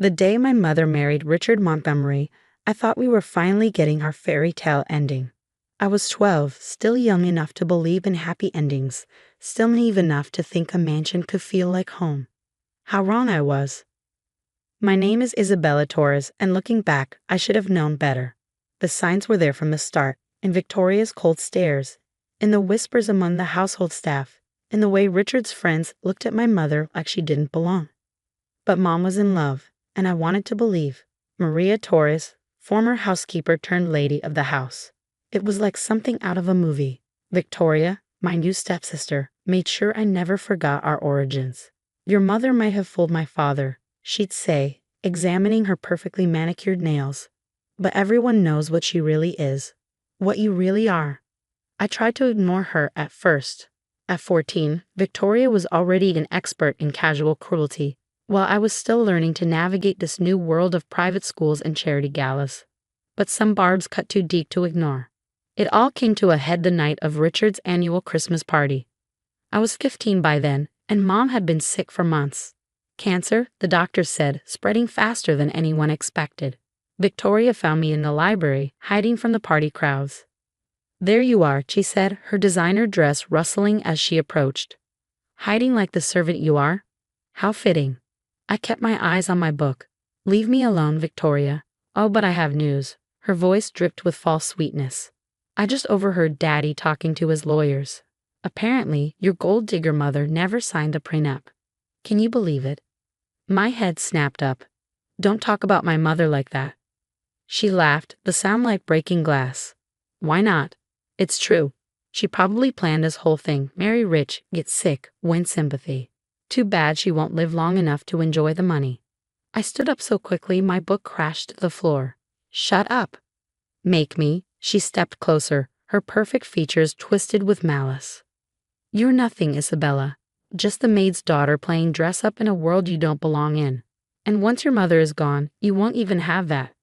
The day my mother married Richard Montgomery, I thought we were finally getting our fairy tale ending. I was 12, still young enough to believe in happy endings, still naive enough to think a mansion could feel like home. How wrong I was. My name is Isabella Torres, and looking back, I should have known better. The signs were there from the start, in Victoria's cold stares, in the whispers among the household staff, in the way Richard's friends looked at my mother like she didn't belong. But Mom was in love, and I wanted to believe. Maria Torres, former housekeeper turned lady of the house. It was like something out of a movie. Victoria, my new stepsister, made sure I never forgot our origins. Your mother might have fooled my father, she'd say, examining her perfectly manicured nails. But everyone knows what she really is, what you really are. I tried to ignore her at first. At 14, Victoria was already an expert in casual cruelty, while I was still learning to navigate this new world of private schools and charity galas. But some barbs cut too deep to ignore. It all came to a head the night of Richard's annual Christmas party. I was 15 by then, and Mom had been sick for months. Cancer, the doctors said, spreading faster than anyone expected. Victoria found me in the library, hiding from the party crowds. "There you are," she said, her designer dress rustling as she approached. "Hiding like the servant you are? How fitting." I kept my eyes on my book. "Leave me alone, Victoria. Oh, but I have news." Her voice dripped with false sweetness. "I just overheard Daddy talking to his lawyers. Apparently, your gold digger mother never signed a prenup. Can you believe it?" My head snapped up. "Don't talk about my mother like that." She laughed, the sound like breaking glass. "Why not? It's true. She probably planned this whole thing. Marry rich, get sick, win sympathy. Too bad she won't live long enough to enjoy the money." I stood up so quickly my book crashed to the floor. "Shut up." "Make me." She stepped closer, her perfect features twisted with malice. "You're nothing, Isabella. Just the maid's daughter playing dress up in a world you don't belong in. And once your mother is gone, you won't even have that."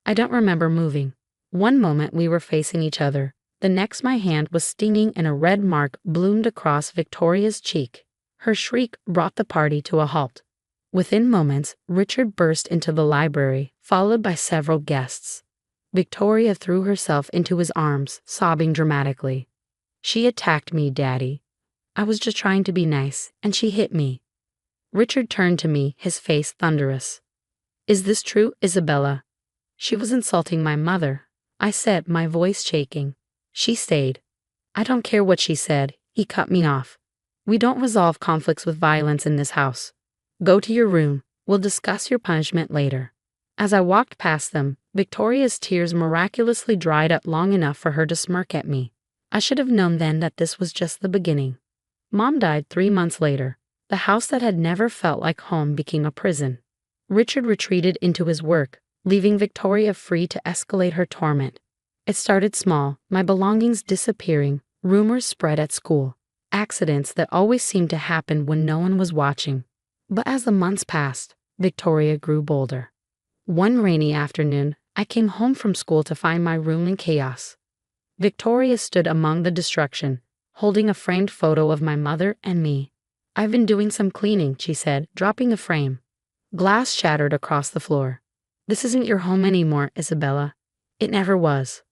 I don't remember moving. One moment we were facing each other. The next my hand was stinging and a red mark bloomed across Victoria's cheek. Her shriek brought the party to a halt. Within moments, Richard burst into the library, followed by several guests. Victoria threw herself into his arms, sobbing dramatically. "She attacked me, Daddy. I was just trying to be nice, and she hit me." Richard turned to me, his face thunderous. "Is this true, Isabella?" "She was insulting my mother," I said, my voice shaking. "She stayed." "I don't care what she said," he cut me off. "We don't resolve conflicts with violence in this house. Go to your room. We'll discuss your punishment later." As I walked past them, Victoria's tears miraculously dried up long enough for her to smirk at me. I should have known then that this was just the beginning. Mom died 3 months later. The house that had never felt like home became a prison. Richard retreated into his work, leaving Victoria free to escalate her torment. It started small, my belongings disappearing, rumors spread at school, accidents that always seemed to happen when no one was watching. But as the months passed, Victoria grew bolder. One rainy afternoon, I came home from school to find my room in chaos. Victoria stood among the destruction, holding a framed photo of my mother and me. "I've been doing some cleaning," she said, dropping the frame. Glass shattered across the floor. "This isn't your home anymore, Isabella. It never was."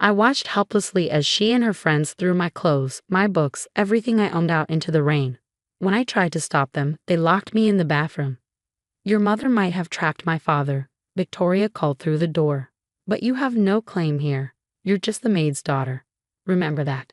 I watched helplessly as she and her friends threw my clothes, my books, everything I owned out into the rain. When I tried to stop them, they locked me in the bathroom. "Your mother might have trapped my father," Victoria called through the door. "But you have no claim here. You're just the maid's daughter. Remember that."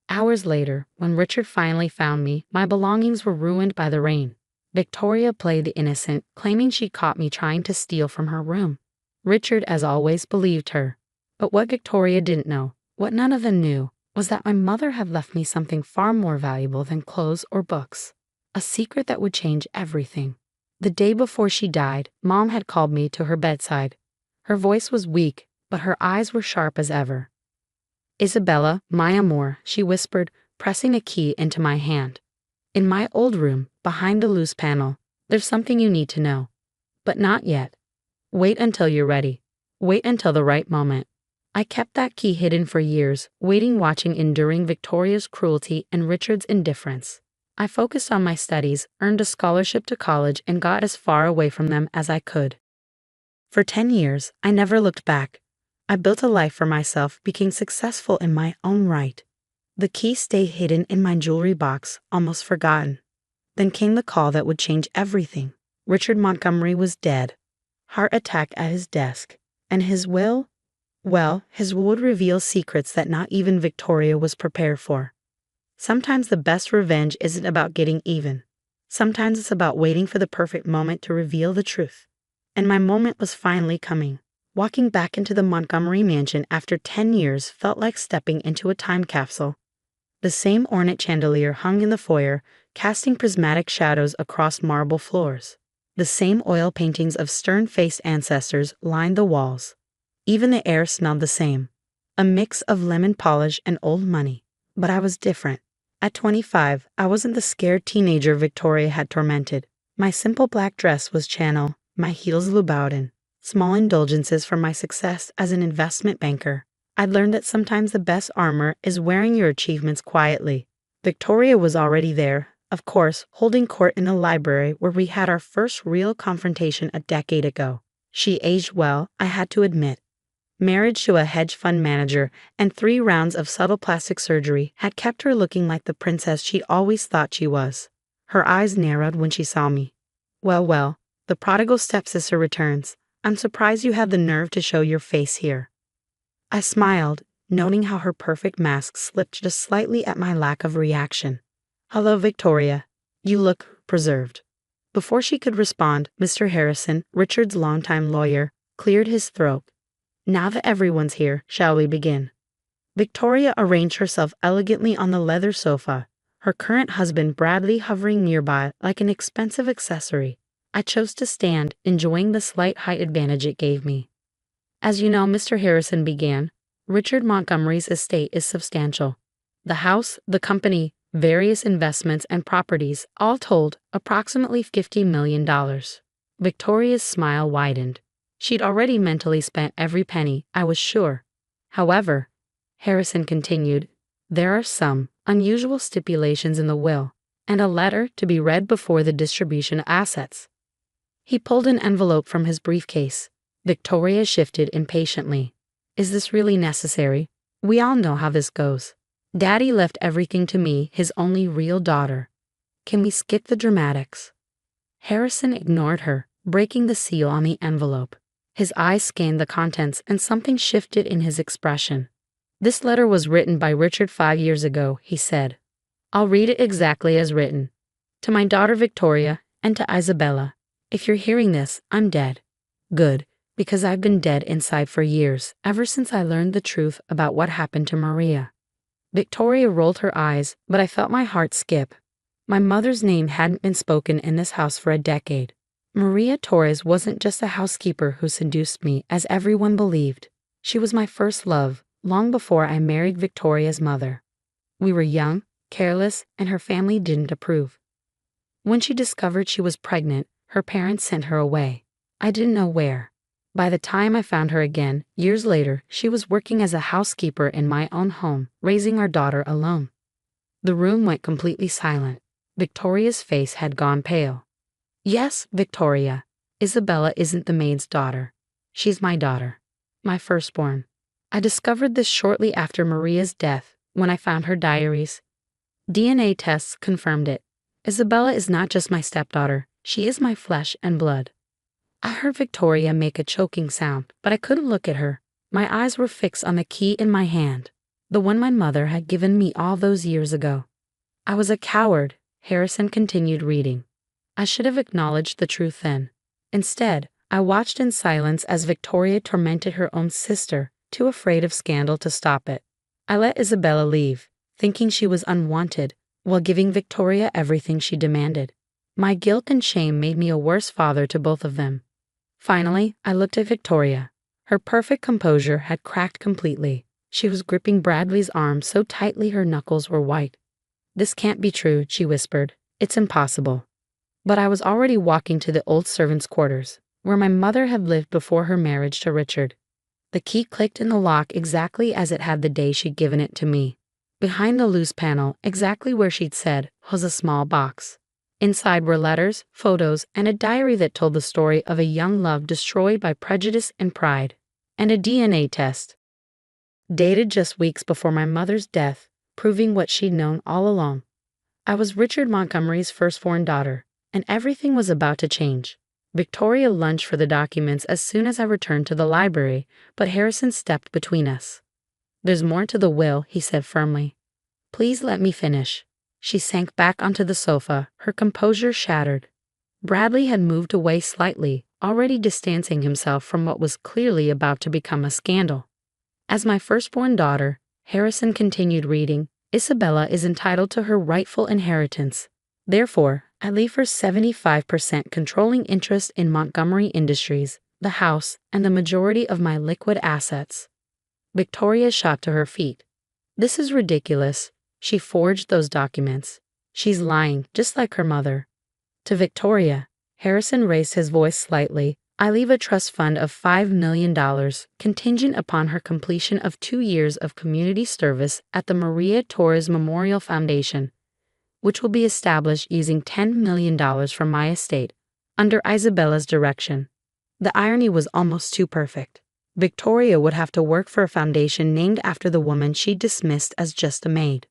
Hours later, when Richard finally found me, my belongings were ruined by the rain. Victoria played the innocent, claiming she caught me trying to steal from her room. Richard, as always, believed her. But what Victoria didn't know, what none of them knew, was that my mother had left me something far more valuable than clothes or books. A secret that would change everything. The day before she died, Mom had called me to her bedside. Her voice was weak, but her eyes were sharp as ever. "Isabella, my amour," she whispered, pressing a key into my hand. "In my old room, behind the loose panel, there's something you need to know. But not yet. Wait until you're ready. Wait until the right moment." I kept that key hidden for years, waiting, watching, enduring Victoria's cruelty and Richard's indifference. I focused on my studies, earned a scholarship to college, and got as far away from them as I could. For 10 years, I never looked back. I built a life for myself, became successful in my own right. The key stayed hidden in my jewelry box, almost forgotten. Then came the call that would change everything. Richard Montgomery was dead. Heart attack at his desk. And his will? Well, his will would reveal secrets that not even Victoria was prepared for. Sometimes the best revenge isn't about getting even. Sometimes it's about waiting for the perfect moment to reveal the truth. And my moment was finally coming. Walking back into the Montgomery mansion after 10 years felt like stepping into a time capsule. The same ornate chandelier hung in the foyer, casting prismatic shadows across marble floors. The same oil paintings of stern-faced ancestors lined the walls. Even the air smelled the same, a mix of lemon polish and old money. But I was different. At 25, I wasn't the scared teenager Victoria had tormented. My simple black dress was Chanel, my heels Louboutin, small indulgences for my success as an investment banker. I'd learned that sometimes the best armor is wearing your achievements quietly. Victoria was already there, of course, holding court in the library where we had our first real confrontation a decade ago. She aged well, I had to admit. Marriage to a hedge fund manager and 3 rounds of subtle plastic surgery had kept her looking like the princess she'd always thought she was. Her eyes narrowed when she saw me. Well, the prodigal stepsister returns. I'm surprised you have the nerve to show your face here. I smiled, noting how her perfect mask slipped just slightly at my lack of reaction. Hello, Victoria. You look preserved. Before she could respond, Mr. Harrison, Richard's longtime lawyer, cleared his throat. Now that everyone's here, shall we begin? Victoria arranged herself elegantly on the leather sofa, her current husband Bradley hovering nearby like an expensive accessory. I chose to stand, enjoying the slight height advantage it gave me. As you know, Mr. Harrison began, Richard Montgomery's estate is substantial. The house, the company, various investments and properties, all told, approximately $50 million. Victoria's smile widened. She'd already mentally spent every penny, I was sure. However, Harrison continued, there are some unusual stipulations in the will, and a letter to be read before the distribution of assets. He pulled an envelope from his briefcase. Victoria shifted impatiently. Is this really necessary? We all know how this goes. Daddy left everything to me, his only real daughter. Can we skip the dramatics? Harrison ignored her, breaking the seal on the envelope. His eyes scanned the contents and something shifted in his expression. This letter was written by Richard 5 years ago, he said. I'll read it exactly as written. To my daughter Victoria and to Isabella. If you're hearing this, I'm dead. Good, because I've been dead inside for years, ever since I learned the truth about what happened to Maria. Victoria rolled her eyes, but I felt my heart skip. My mother's name hadn't been spoken in this house for a decade. Maria Torres wasn't just a housekeeper who seduced me, as everyone believed. She was my first love, long before I married Victoria's mother. We were young, careless, and her family didn't approve. When she discovered she was pregnant, her parents sent her away. I didn't know where. By the time I found her again, years later, she was working as a housekeeper in my own home, raising our daughter alone. The room went completely silent. Victoria's face had gone pale. Yes, Victoria. Isabella isn't the maid's daughter. She's my daughter. My firstborn. I discovered this shortly after Maria's death, when I found her diaries. DNA tests confirmed it. Isabella is not just my stepdaughter, she is my flesh and blood. I heard Victoria make a choking sound, but I couldn't look at her. My eyes were fixed on the key in my hand, the one my mother had given me all those years ago. I was a coward, Harrison continued reading. I should have acknowledged the truth then. Instead, I watched in silence as Victoria tormented her own sister, too afraid of scandal to stop it. I let Isabella leave, thinking she was unwanted, while giving Victoria everything she demanded. My guilt and shame made me a worse father to both of them. Finally, I looked at Victoria. Her perfect composure had cracked completely. She was gripping Bradley's arm so tightly her knuckles were white. This can't be true, she whispered. It's impossible. But I was already walking to the old servants' quarters, where my mother had lived before her marriage to Richard. The key clicked in the lock exactly as it had the day she'd given it to me. Behind the loose panel, exactly where she'd said, was a small box. Inside were letters, photos, and a diary that told the story of a young love destroyed by prejudice and pride. And a DNA test, dated just weeks before my mother's death, proving what she'd known all along. I was Richard Montgomery's firstborn daughter, and everything was about to change. Victoria lunged for the documents as soon as I returned to the library, but Harrison stepped between us. "There's more to the will," he said firmly. "Please let me finish." She sank back onto the sofa, her composure shattered. Bradley had moved away slightly, already distancing himself from what was clearly about to become a scandal. As my firstborn daughter, Harrison continued reading, "Isabella is entitled to her rightful inheritance. Therefore, I leave her 75% controlling interest in Montgomery Industries, the house, and the majority of my liquid assets." Victoria shot to her feet. "This is ridiculous. She forged those documents. She's lying, just like her mother." To Victoria, Harrison raised his voice slightly. "I leave a trust fund of $5 million, contingent upon her completion of 2 years of community service at the Maria Torres Memorial Foundation, which will be established using $10 million from my estate, under Isabella's direction." The irony was almost too perfect. Victoria would have to work for a foundation named after the woman she dismissed as just a maid.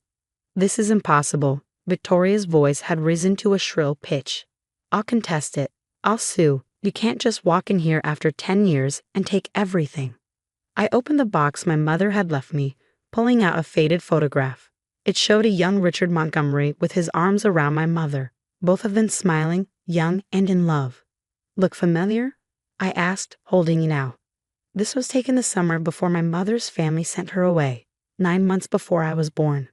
"This is impossible." Victoria's voice had risen to a shrill pitch. "I'll contest it. I'll sue. You can't just walk in here after 10 years and take everything." I opened the box my mother had left me, pulling out a faded photograph. It showed a young Richard Montgomery with his arms around my mother, both of them smiling, young and in love. "Look familiar?" I asked, holding it out. "This was taken the summer before my mother's family sent her away, 9 months before I was born."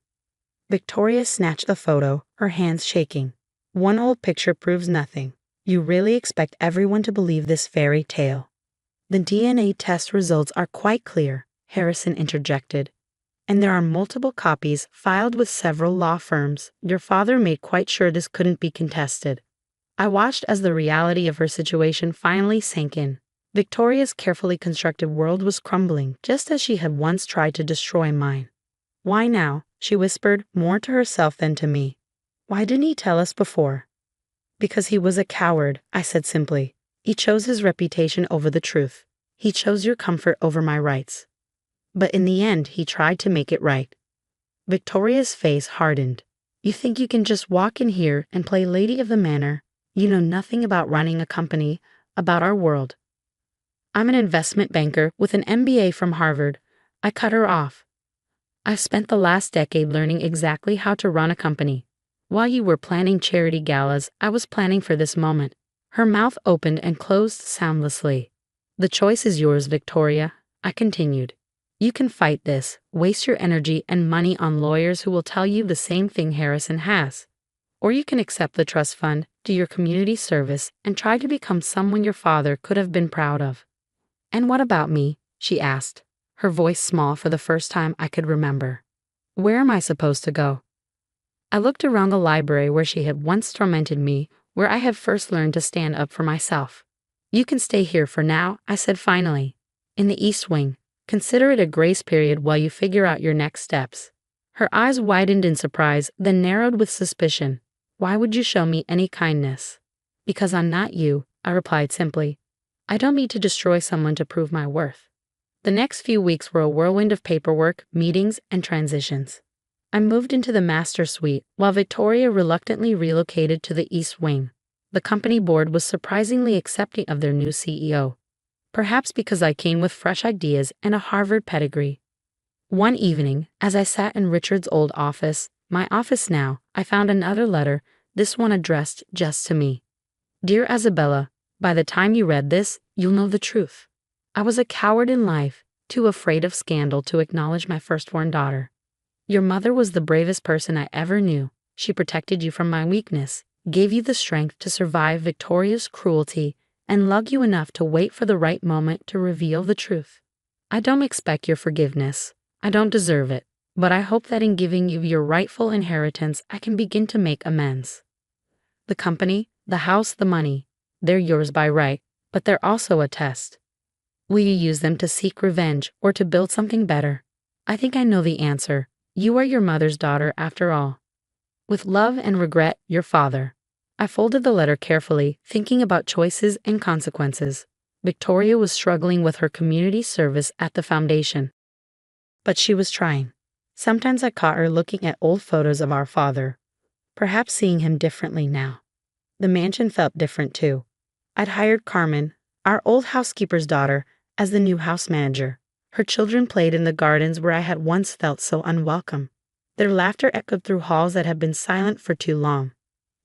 Victoria snatched the photo, her hands shaking. "One old picture proves nothing. You really expect everyone to believe this fairy tale?" "The DNA test results are quite clear," Harrison interjected. "And there are multiple copies filed with several law firms. Your father made quite sure this couldn't be contested." I watched as the reality of her situation finally sank in. Victoria's carefully constructed world was crumbling, just as she had once tried to destroy mine. "Why now?" she whispered, more to herself than to me. "Why didn't he tell us before?" "Because he was a coward," I said simply. "He chose his reputation over the truth. He chose your comfort over my rights. But in the end, he tried to make it right." Victoria's face hardened. "You think you can just walk in here and play lady of the manor? You know nothing about running a company, about our world." "I'm an investment banker with an MBA from Harvard." I cut her off. "I've spent the last decade learning exactly how to run a company. While you were planning charity galas, I was planning for this moment." Her mouth opened and closed soundlessly. "The choice is yours, Victoria," I continued. "You can fight this, waste your energy and money on lawyers who will tell you the same thing Harrison has. Or you can accept the trust fund, do your community service, and try to become someone your father could have been proud of." "And what about me?" she asked, her voice small for the first time I could remember. "Where am I supposed to go?" I looked around the library where she had once tormented me, where I had first learned to stand up for myself. "You can stay here for now," I said finally. "In the East Wing. Consider it a grace period while you figure out your next steps." Her eyes widened in surprise, then narrowed with suspicion. "Why would you show me any kindness?" "Because I'm not you," I replied simply. "I don't need to destroy someone to prove my worth." The next few weeks were a whirlwind of paperwork, meetings, and transitions. I moved into the master suite, while Victoria reluctantly relocated to the East Wing. The company board was surprisingly accepting of their new CEO. Perhaps because I came with fresh ideas and a Harvard pedigree. One evening, as I sat in Richard's old office, my office now, I found another letter, this one addressed just to me. "Dear Isabella, by the time you read this, you'll know the truth. I was a coward in life, too afraid of scandal to acknowledge my firstborn daughter. Your mother was the bravest person I ever knew. She protected you from my weakness, gave you the strength to survive Victoria's cruelty, and loved you enough to wait for the right moment to reveal the truth. I don't expect your forgiveness. I don't deserve it, but I hope that in giving you your rightful inheritance, I can begin to make amends. The company, the house, the money, they're yours by right, but they're also a test. Will you use them to seek revenge or to build something better? I think I know the answer, You are your mother's daughter after all. With love and regret, your father. I folded the letter carefully, thinking about choices and consequences. Victoria was struggling with her community service at the foundation. But she was trying. Sometimes I caught her looking at old photos of our father, perhaps seeing him differently now. The mansion felt different too. I'd hired Carmen, our old housekeeper's daughter, as the new house manager. Her children played in the gardens where I had once felt so unwelcome. Their laughter echoed through halls that had been silent for too long.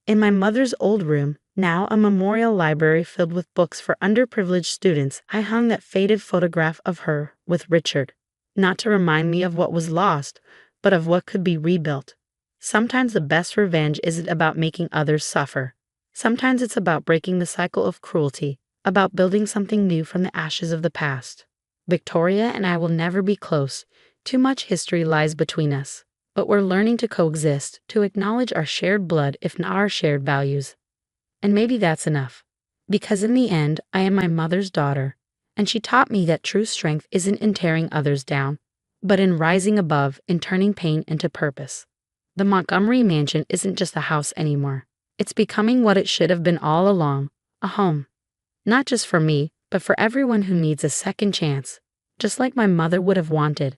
In my mother's old room, now a memorial library filled with books for underprivileged students, I hung that faded photograph of her with Richard, not to remind me of what was lost, but of what could be rebuilt. Sometimes the best revenge isn't about making others suffer. Sometimes it's about breaking the cycle of cruelty, about building something new from the ashes of the past. Victoria and I will never be close. Too much history lies between us. But we're learning to coexist, to acknowledge our shared blood if not our shared values. And maybe that's enough. Because in the end, I am my mother's daughter, and she taught me that true strength isn't in tearing others down, but in rising above, in turning pain into purpose. The Montgomery Mansion isn't just a house anymore. It's becoming what it should have been all along, a home. Not just for me, but for everyone who needs a second chance, just like my mother would have wanted.